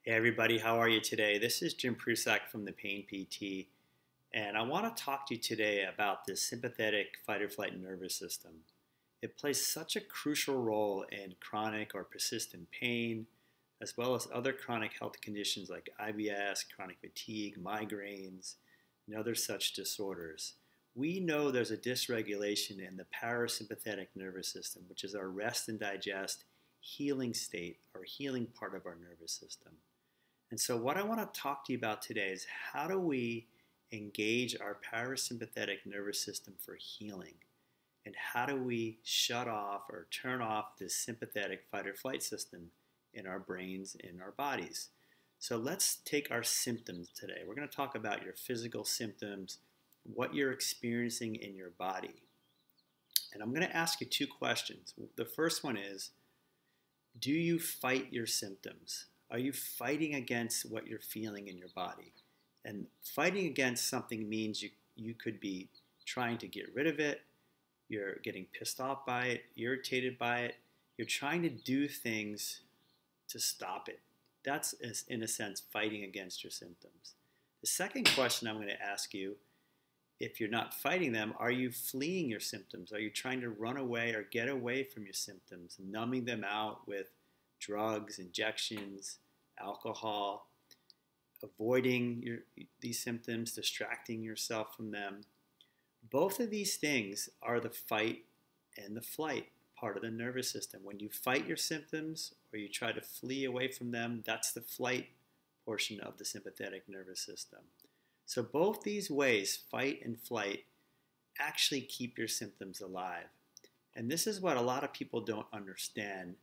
Hey everybody, how are you today? This is Jim Prusak from the Pain PT, and I want to talk to you today about the sympathetic fight or flight nervous system. It plays such a crucial role in chronic or persistent pain, as well as other chronic health conditions like IBS, chronic fatigue, migraines, and other such disorders. We know there's a dysregulation in the parasympathetic nervous system, which is our rest and digest healing state or healing part of our nervous system. And so, what I want to talk to you about today is how do we engage our parasympathetic nervous system for healing? And how do we shut off or turn off this sympathetic fight or flight system in our brains, in our bodies? So, let's take our symptoms today. We're going to talk about your physical symptoms, what you're experiencing in your body. And I'm going to ask you two questions. The first one is, do you fight your symptoms? Are you fighting against what you're feeling in your body? And fighting against something means you could be trying to get rid of it, you're getting pissed off by it, irritated by it, you're trying to do things to stop it. That's, in a sense, fighting against your symptoms. The second question I'm going to ask you, if you're not fighting them, are you fleeing your symptoms? Are you trying to run away or get away from your symptoms, numbing them out with drugs, injections, alcohol, avoiding these symptoms, distracting yourself from them? Both of these things are the fight and the flight part of the nervous system. When you fight your symptoms or you try to flee away from them, that's the flight portion of the sympathetic nervous system. So both these ways, fight and flight, actually keep your symptoms alive. And this is what a lot of people don't understand,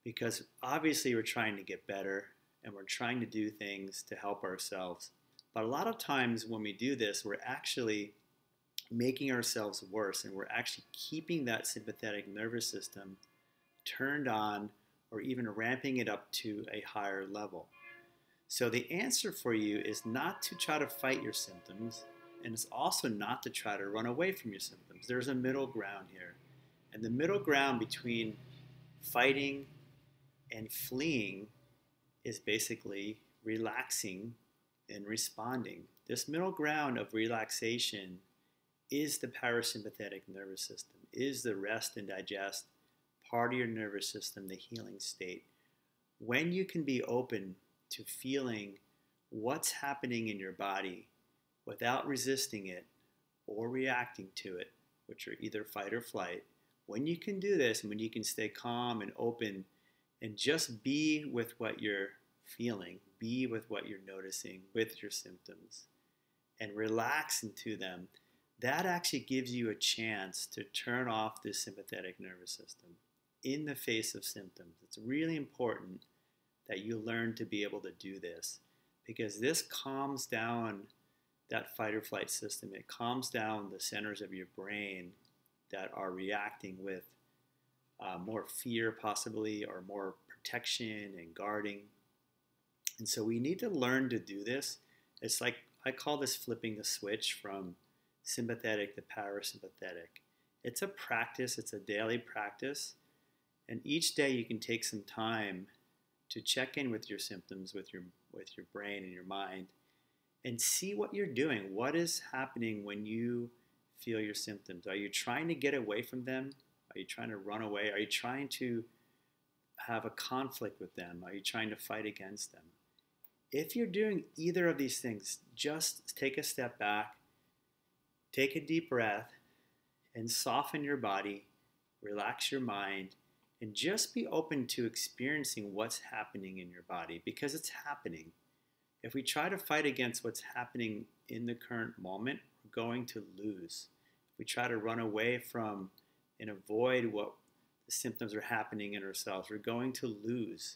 because obviously we're trying to get better and we're trying to do things to help ourselves. But a lot of times when we do this, we're actually making ourselves worse, and we're actually keeping that sympathetic nervous system turned on or even ramping it up to a higher level. So the answer for you is not to try to fight your symptoms, and it's also not to try to run away from your symptoms. There's a middle ground here. And the middle ground between fighting and fleeing is basically relaxing and responding. This middle ground of relaxation is the parasympathetic nervous system, is the rest and digest part of your nervous system, the healing state. When you can be open to feeling what's happening in your body without resisting it or reacting to it, which are either fight or flight, when you can do this and when you can stay calm and open and just be with what you're feeling, be with what you're noticing with your symptoms, and relax into them, that actually gives you a chance to turn off this sympathetic nervous system in the face of symptoms. It's really important that you learn to be able to do this, because this calms down that fight or flight system. It calms down the centers of your brain that are reacting with more fear possibly, or more protection and guarding. And so we need to learn to do this. It's like, I call this flipping the switch from sympathetic to parasympathetic. It's a practice, it's a daily practice, and each day you can take some time to check in with your symptoms, with your brain and your mind, and see what you're doing. What is happening when you feel your symptoms? Are you trying to get away from them? Are you trying to run away? Are you trying to have a conflict with them? Are you trying to fight against them? If you're doing either of these things, just take a step back, take a deep breath, and soften your body, relax your mind, and just be open to experiencing what's happening in your body, because it's happening. If we try to fight against what's happening in the current moment, we're going to lose. If we try to run away from and avoid what the symptoms are happening in ourselves, we're going to lose.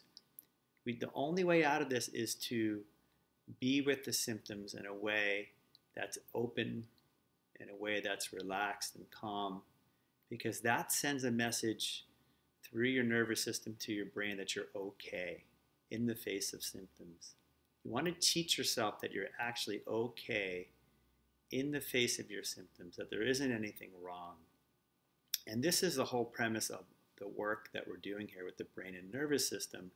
The only way out of this is to be with the symptoms in a way that's open, in a way that's relaxed and calm, because that sends a message through your nervous system to your brain that you're okay in the face of symptoms. You want to teach yourself that you're actually okay in the face of your symptoms, that there isn't anything wrong. And this is the whole premise of the work that we're doing here with the brain and nervous system,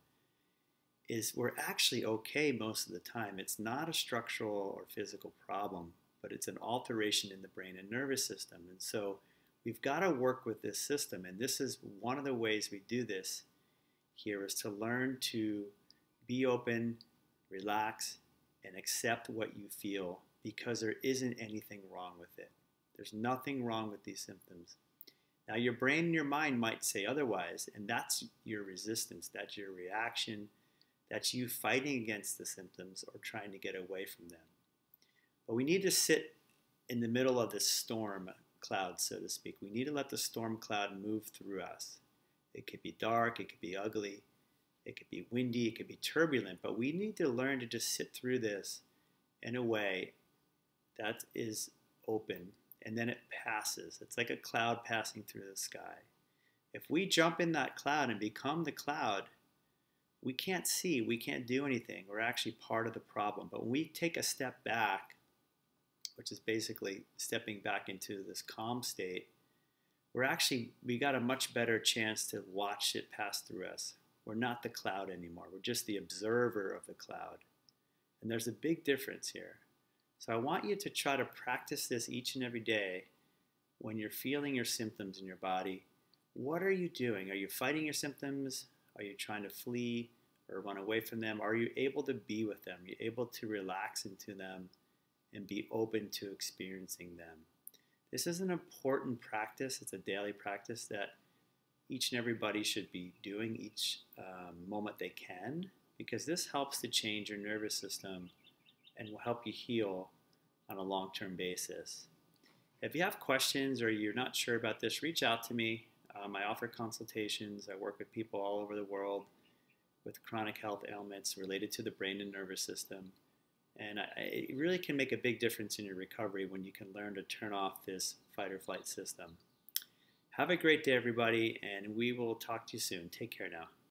is we're actually okay most of the time. It's not a structural or physical problem, but it's an alteration in the brain and nervous system. And so we've got to work with this system. And this is one of the ways we do this here, is to learn to be open, relax, and accept what you feel, because there isn't anything wrong with it. There's nothing wrong with these symptoms. Now, your brain and your mind might say otherwise, and that's your resistance, that's your reaction, that's you fighting against the symptoms or trying to get away from them. But we need to sit in the middle of this storm cloud, so to speak. We need to let the storm cloud move through us. It could be dark, it could be ugly, it could be windy, it could be turbulent, but we need to learn to just sit through this in a way that is open, and then it passes. It's like a cloud passing through the sky. If we jump in that cloud and become the cloud, we can't see, we can't do anything. We're actually part of the problem. But when we take a step back, which is basically stepping back into this calm state, we got a much better chance to watch it pass through us. We're not the cloud anymore. We're just the observer of the cloud. And there's a big difference here. So I want you to try to practice this each and every day when you're feeling your symptoms in your body. What are you doing? Are you fighting your symptoms? Are you trying to flee or run away from them? Are you able to be with them? Are you able to relax into them and be open to experiencing them? This is an important practice. It's a daily practice that each and everybody should be doing each moment they can, because this helps to change your nervous system and will help you heal on a long-term basis. If you have questions or you're not sure about this, reach out to me. I offer consultations. I work with people all over the world with chronic health ailments related to the brain and nervous system. And it really can make a big difference in your recovery when you can learn to turn off this fight or flight system. Have a great day, everybody, and we will talk to you soon. Take care now.